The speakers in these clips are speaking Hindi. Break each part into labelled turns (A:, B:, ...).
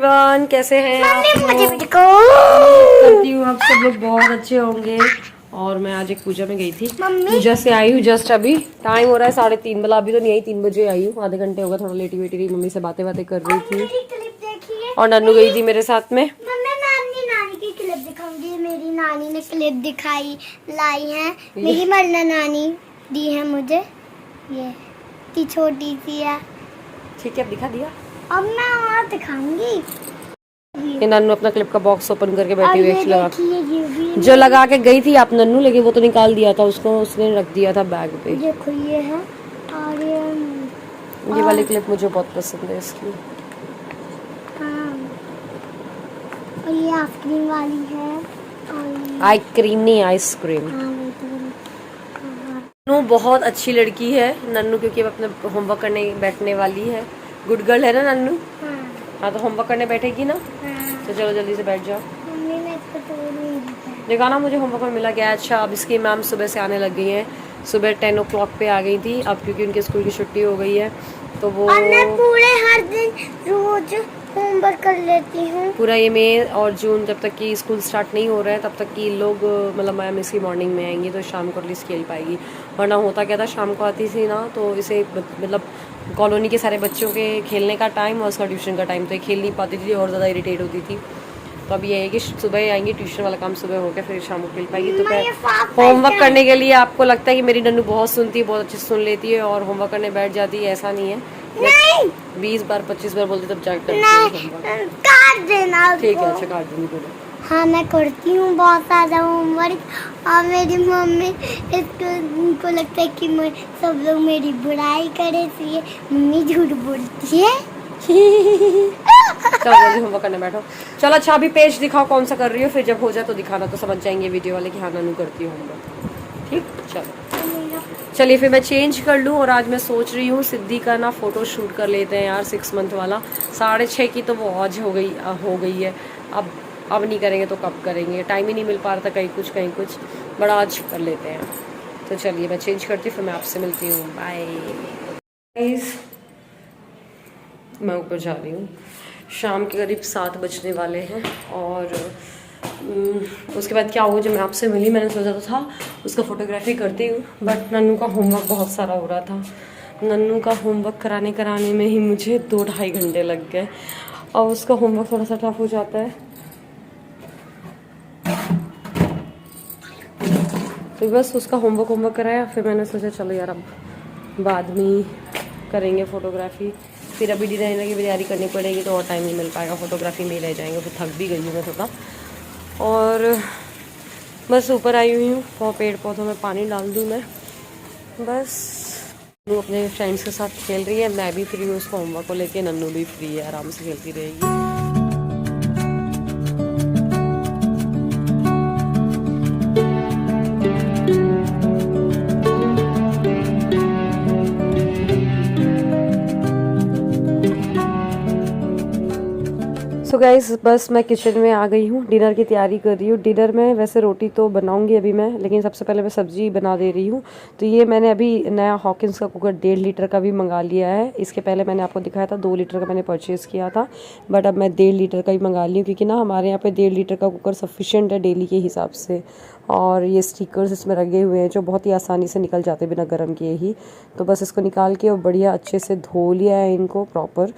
A: एवरीवन, कैसे हैं आप लोग? करती हूँ आप सब लोग बहुत अच्छे होंगे। और मैं आज एक पूजा में गई थी, पूजा से आई हूँ जस्ट अभी। टाइम हो रहा है 3:30 वाला, अभी तो नहीं आई, 3 बजे आई हूँ। आधे घंटे हो गए, थोड़ा लेटी वेटी रही, मम्मी से बातें कर रही थी और नन्नू गई थी मेरे साथ में।
B: नानी की क्लिप दिखाऊंगी। मेरी नानी ने क्लिप दिखाई लाई है, मेरी मरना नानी दी है मुझे। ये की छोटी सी है।
A: ठीक है, अब दिखा दिया।
B: अब मैं और दिखाऊंगी।
A: ये नन्नू अपना क्लिप का बॉक्स ओपन करके बैठी हुई है, लगा
B: ये
A: जो लगा के गई थी आप नन्नू, लेकिन वो तो निकाल दिया था उसको, उसने रख दिया था बैग पे।
B: देखो ये है। और
A: ये वाली क्लिप मुझे बहुत पसंद है इसकी।
B: हाँ, और ये आइसक्रीम वाली है। और
A: आइसक्रीम नहीं, आइसक्रीम। नन्नू बहुत अच्छी लड़की है नन्नू, क्योंकि अब अपने होमवर्क करने बैठने वाली है। गुड गर्ल है ना नन्नू? हाँ, तो होमवर्क करने बैठेगी ना, तो चलो जल्दी से बैठ जाओ।
B: मम्मी मैं इसको तोड़ नहीं देता।
A: देखा ना, मुझे होमवर्क में मिला गया। अच्छा, अब इसकी मैम सुबह से आने लग गई हैं। सुबह 10 o'clock पे आ गई थी, अब क्योंकि उनके स्कूल की छुट्टी हो गई है तो वो।
B: और मैं पूरे हर दिन रोज होमवर्क कर लेती हूँ।
A: पूरा ये मई और जून, जब तक कि स्कूल स्टार्ट नहीं हो रहा है तब तक कि लोग, मतलब मैम इसकी मॉर्निंग में आएंगी तो शाम को एटलीस्ट खेल पाएगी। वरना होता क्या था, शाम को आती थी ना तो इसे मतलब कॉलोनी के सारे बच्चों के खेलने का टाइम और उसका ट्यूशन का टाइम, तो ये खेल नहीं पाती थी और ज़्यादा इरिटेट होती थी। तो अब ये है कि सुबह आएंगी, ट्यूशन वाला काम सुबह हो गया, फिर शाम को खेल पाएगी। तो क्या होमवर्क करने के लिए आपको लगता है कि मेरी नन्नू बहुत सुनती है, बहुत अच्छे से सुन लेती है और होमवर्क करने बैठ जाती है, ऐसा नहीं है। 20 बार 25 बार बोलती तब जाकर
B: काट देना।
A: ठीक है, अच्छा काट दूंगी बोलो।
B: हाँ, मैं करती हूँ बहुत सारा होमवर्क। और मेरी मम्मी इनको लगता है कि सब लोग मेरी बुराई करे, इसलिए मम्मी झूठ बोलती है।
A: चलो जल्दी होमवर्क करने बैठो। चलो अच्छा, अभी पेज दिखाओ कौन सा कर रही हो, फिर जब हो जाए तो दिखाना, तो समझ जाएंगे वीडियो वाले कि हाँ नन्नू करती हूँ होमवर्क। ठीक, चलो चलिए फिर मैं चेंज कर लूँ। और आज मैं सोच रही हूँ सिद्धि का ना फ़ोटो शूट कर लेते हैं यार, 6 मंथ वाला। 6:30 की तो वो आज हो गई है। अब नहीं करेंगे तो कब करेंगे, टाइम ही नहीं मिल पा रहा था, कहीं कुछ बड़ा, आज कर लेते हैं। तो चलिए मैं चेंज करती हूँ, फिर मैं आपसे मिलती हूँ। बाय गाइस, मैं ऊपर जा रही हूँ। शाम के करीब 7 बजने वाले हैं और उसके बाद क्या हुआ, जब मैं आपसे मिली मैंने सोचा तो था उसका फ़ोटोग्राफी करती हूँ, बट नन्नू का होमवर्क बहुत सारा हो रहा था। नन्नू का होमवर्क कराने में ही मुझे 2-2.5 घंटे लग गए और उसका होमवर्क थोड़ा सा टफ हो जाता है। तो बस उसका होमवर्क कराया, फिर मैंने सोचा चलो यार अब बाद में करेंगे फ़ोटोग्राफी। फिर अभी डिज़ाइनर की तैयारी करनी पड़ेगी तो और टाइम नहीं मिल पाएगा, फ़ोटोग्राफी में ही रह जाएंगे। फिर थक भी गई हूँ मैं थोड़ा, और बस ऊपर आई हुई हूँ और पेड़ पौधों में पानी डाल दूँ मैं। बस वो अपने फ्रेंड्स के साथ खेल रही है, मैं भी फ्री हूँ उसको होमवर्क को लेके, नन्नू भी फ्री है, आराम से खेलती रहेगी। सो गाइस, बस मैं किचन में आ गई हूँ, डिनर की तैयारी कर रही हूँ। डिनर में वैसे रोटी तो बनाऊंगी अभी मैं, लेकिन सबसे पहले मैं सब्ज़ी बना दे रही हूँ। तो ये मैंने अभी नया हॉकिंस का कुकर 1.5 लीटर का भी मंगा लिया है। इसके पहले मैंने आपको दिखाया था 2 लीटर का मैंने परचेज़ किया था, बट अब मैं 1.5 लीटर का ही मंगा ली हूँ, क्योंकि ना हमारे यहाँ पर 1.5 लीटर का कुकर सफिशेंट है डेली के हिसाब से। और ये स्टिकर्स इसमें लगे हुए हैं जो बहुत ही आसानी से निकल जाते बिना गर्म किए ही। तो बस इसको निकाल के और बढ़िया अच्छे से धो लिया है इनको प्रॉपर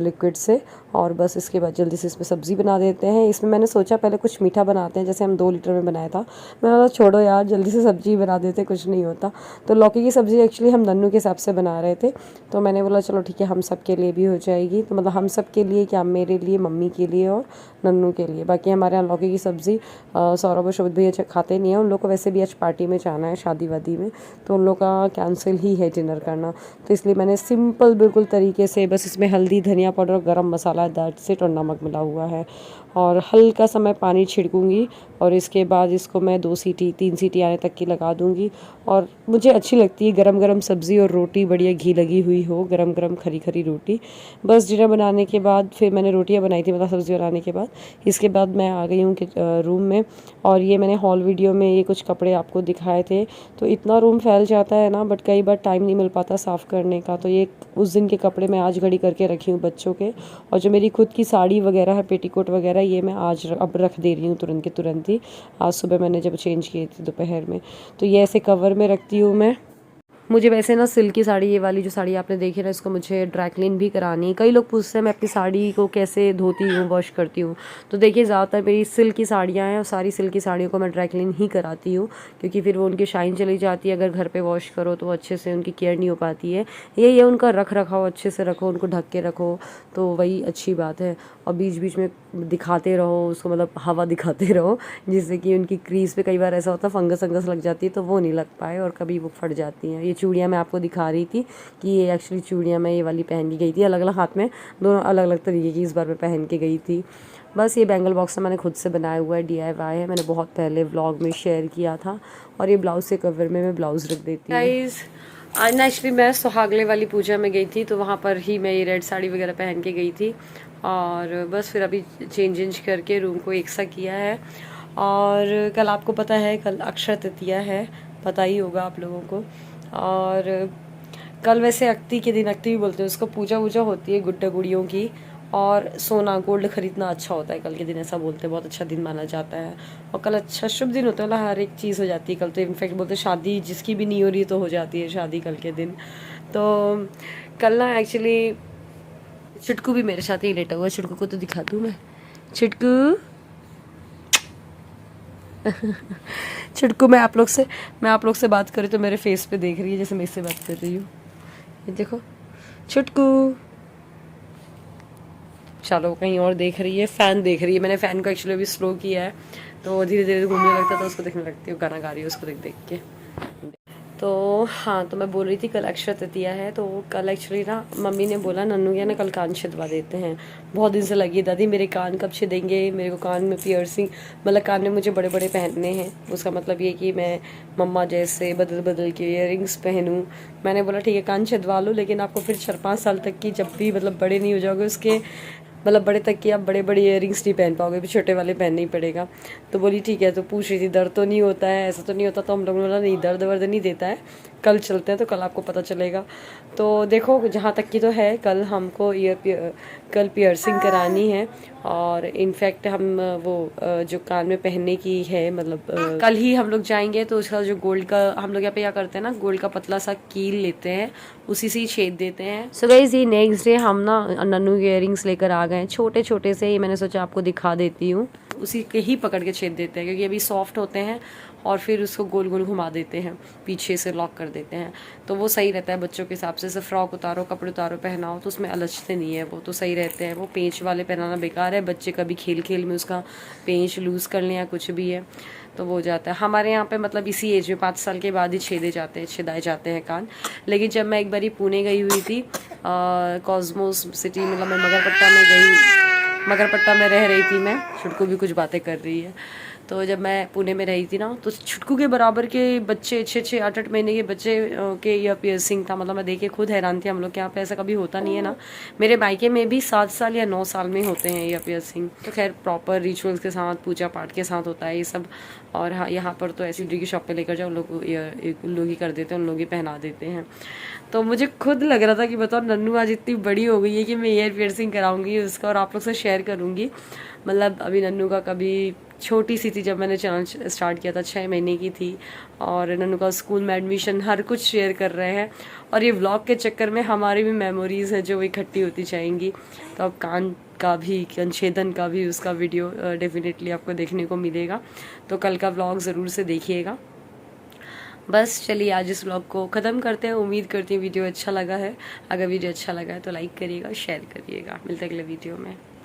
A: लिक्विड से, और बस इसके बाद जल्दी से इसमें सब्ज़ी बना देते हैं। इसमें मैंने सोचा पहले कुछ मीठा बनाते हैं, जैसे हम 2 लीटर में बनाया था। मैंने बोला छोड़ो यार, जल्दी से सब्ज़ी बना देते, कुछ नहीं होता। तो लौकी की सब्ज़ी एक्चुअली हम नन्नू के हिसाब से बना रहे थे, तो मैंने बोला चलो ठीक है, हम सब के लिए भी हो जाएगी। तो मतलब हम सब के लिए क्या, मेरे लिए, मम्मी के लिए और नन्नू के लिए। बाकी हमारे यहाँ लौकी की सब्ज़ी सौरभ और शोभित भैया खाते नहीं है, उन लोग को वैसे भी आज पार्टी में जाना है, शादी वादी में, तो उन लोग का कैंसिल ही है डिनर करना। तो इसलिए मैंने सिंपल बिल्कुल तरीके से बस इसमें हल्दी, धनिया पाउडर, गरम मसाला, दैट्स इट, और नमक मिला हुआ है। और हल्का सा मैं पानी छिड़कूंगी और इसके बाद इसको मैं 2-3 सीटी आने तक की लगा दूंगी। और मुझे अच्छी लगती है गरम गरम सब्ज़ी और रोटी, बढ़िया घी लगी हुई हो, गरम गरम खरी खरी रोटी। बस डिनर बनाने के बाद फिर मैंने रोटियां बनाई थी, मतलब सब्ज़ी बनाने के बाद। इसके बाद मैं आ गई हूँ रूम में, और ये मैंने हॉल वीडियो में ये कुछ कपड़े आपको दिखाए थे। तो इतना रूम फैल जाता है ना, बट कई बार टाइम नहीं मिल पाता साफ़ करने का, तो ये उस दिन के कपड़े मैं आज घड़ी करके रखी हूँ बच्चों के। और जो मेरी खुद की साड़ी वगैरह है, पेटीकोट वगैरह, ये मैं आज अब रख दे रही हूँ तुरंत के तुरंत ही। आज सुबह मैंने जब चेंज किए थे दोपहर में, तो ये ऐसे कवर में रखती हूँ मैं। मुझे वैसे ना सिल्क की साड़ी, ये वाली जो साड़ी आपने देखी ना, इसको मुझे ड्राई क्लीन भी करानी है। कई लोग पूछते हैं मैं अपनी साड़ी को कैसे धोती हूँ, वॉश करती हूँ। तो देखिए ज़्यादातर मेरी सिल्क की साड़ियाँ हैं और सारी सिल्क की साड़ियों को मैं ड्राई क्लीन ही कराती हूँ, क्योंकि फिर वो उनकी शाइन चली जाती है। अगर घर पे वॉश करो तो अच्छे से उनकी केयर नहीं हो पाती है। यही है, उनका रख रखाव अच्छे से रखो, उनको ढक के रखो, तो वही अच्छी बात है। और बीच बीच में दिखाते रहो उसको, मतलब हवा दिखाते रहो, जिससे कि उनकी क्रीज पे कई बार ऐसा होता है फंगस वंगस लग जाती है, तो वो नहीं लग पाए और कभी वो फट जाती हैं। ये चूड़ियाँ मैं आपको दिखा रही थी कि ये एक्चुअली चूड़ियाँ मैं ये वाली पहन के गई थी, अलग अलग हाथ में, दोनों अलग अलग तरीके की इस बार मैं पहन के गई थी। बस ये बैंगल बॉक्स मैंने खुद से बनाया हुआ है, DIY है, मैंने बहुत पहले व्लॉग में शेयर किया था। और ये ब्लाउज के कवर में मैं ब्लाउज रख देती हूँ। आज ना एक्चुअली मैं सुहागले वाली पूजा में गई थी, तो वहाँ पर ही मैं ये रेड साड़ी वगैरह पहन के गई थी। और बस फिर अभी चेंज करके रूम को एक सा किया है। और कल आपको पता है, कल अक्षय तृतीया है, पता ही होगा आप लोगों को। और कल वैसे अक्ति के दिन, अक्ति भी बोलते हैं उसको, पूजा वूजा होती है गुड्डा गुड़ियों की। और सोना गोल्ड खरीदना अच्छा होता है कल के दिन, ऐसा बोलते हैं, बहुत अच्छा दिन माना जाता है। और कल अच्छा शुभ दिन होता है, मतलब हर एक चीज़ हो जाती है कल तो। इनफैक्ट बोलते हैं शादी जिसकी भी नहीं हो रही तो हो जाती है शादी कल के दिन। तो कल ना एक्चुअली चिटकू भी मेरे साथ ही लेटा हुआ है। चिटकू को तो दिखा दूँ मैं, चिटकू चिटकू मैं आप लोग से बात करी तो मेरे फेस पे देख रही है जैसे मैं इससे बात कर रही हूँ। ये देखो चिटकू, चलो कहीं और देख रही है, फैन देख रही है। मैंने फैन को एक्चुअली अभी स्लो किया है, तो धीरे धीरे घूमने लगता था, उसको देखने लगती हूँ, गाना गा रही है उसको देख देख के। तो हाँ, तो मैं बोल रही थी कल अक्षय तृतीया है, तो कल एक्चुअली ना मम्मी ने बोला नन्नू या ना कल कान छिदवा देते हैं। बहुत दिन से लगी दादी मेरे कान कब छिदेंगे, मेरे को कान में पियर्सिंग, मतलब कान में मुझे बड़े बड़े पहनने हैं। उसका मतलब ये कि मैं मम्मा जैसे बदल बदल के इयररिंग्स पहनूँ। मैंने बोला ठीक है कान छिदवा लो, लेकिन आपको फिर 4-5 साल तक की, जब भी मतलब बड़े नहीं हो जाओगे उसके, मतलब बड़े तक की आप बड़े बड़े इयररिंग्स नहीं पहन पाओगे, फिर छोटे वाले पहनना ही पड़ेगा। तो बोली ठीक है। तो पूछ रही थी दर्द तो नहीं होता है, ऐसा तो नहीं होता? तो हम लोग ने बोला नहीं, दर्द वर्द नहीं देता है, कल चलते हैं तो कल आपको पता चलेगा। तो देखो जहाँ तक की तो है, कल हमको कल पियर्सिंग करानी है। और इनफैक्ट हम वो जो कान में पहनने की है, मतलब कल ही हम लोग जाएंगे, तो उसका जो गोल्ड का हम लोग यहाँ पे क्या करते हैं ना, गोल्ड का पतला सा कील लेते हैं, उसी से ही छेद देते हैं। सो गाइस ये नेक्स्ट डे हम ना नन्नू के इयररिंग्स लेकर आ गए, छोटे छोटे से ही, मैंने सोचा आपको दिखा देती हूँ। उसी के ही पकड़ के छेद देते हैं, क्योंकि अभी सॉफ्ट होते हैं, और फिर उसको गोल गोल घुमा देते हैं, पीछे से लॉक कर देते हैं, तो वो सही रहता है बच्चों के हिसाब से। फ्रॉक उतारो, कपड़े उतारो, पहनाओ तो उसमें अलझते नहीं है, वो तो सही रहते हैं। वो पेंच वाले पहनाना बेकार है, बच्चे कभी खेल खेल में उसका पेंच लूज़ कर लें या कुछ भी है तो वो हो जाता है। हमारे यहाँ पे मतलब इसी एज में 5 साल के बाद ही छिदाए जाते हैं कान। लेकिन जब मैं एक बारी पुणे गई हुई थी, कॉस्मोस सिटी, मतलब मैं मगरपट्टा में गई, मगरपट्टा में रह रही थी मैं। छुटकू भी कुछ बातें कर रही है। तो जब मैं पुणे में रही थी ना, तो छुटकू के बराबर के बच्चे, 6-6, 8-8 महीने के बच्चे के ईयर पियर्सिंग था। मतलब मैं देख के खुद हैरान थी, हम लोग के यहाँ पे ऐसा कभी होता नहीं है ना। मेरे मायके में भी 7 साल या 9 साल में होते हैं ईयर पियर्सिंग। तो खैर प्रॉपर रिचुअल्स के साथ, पूजा पाठ के साथ होता है ये सब। और हाँ, यहाँ पर तो ऐसी डी की शॉप पे लेकर जाओ, लोग ही कर देते हैं, उन लोग ही पहना देते हैं। तो मुझे खुद लग रहा था कि बताओ नन्नू आज इतनी बड़ी हो गई है कि मैं ईयर पियर्सिंग कराऊंगी उसका, और आप लोग से शेयर करूंगी। मतलब अभी नन्नू का कभी छोटी सी थी जब मैंने चैनल स्टार्ट किया था, 6 महीने की थी, और नन्नू का स्कूल में एडमिशन, हर कुछ शेयर कर रहे हैं। और ये व्लॉग के चक्कर में हमारी भी मेमोरीज हैं जो इकट्ठी होती जाएंगी। तो अब कान का भी, कंछेदन का भी उसका वीडियो डेफिनेटली आपको देखने को मिलेगा, तो कल का व्लॉग ज़रूर से देखिएगा। बस चलिए आज इस व्लॉग को ख़त्म करते हैं। उम्मीद करती हूँ वीडियो अच्छा लगा है। अगर वीडियो अच्छा लगा है तो लाइक करिएगा, शेयर करिएगा। मिलते हैं अगले वीडियो में।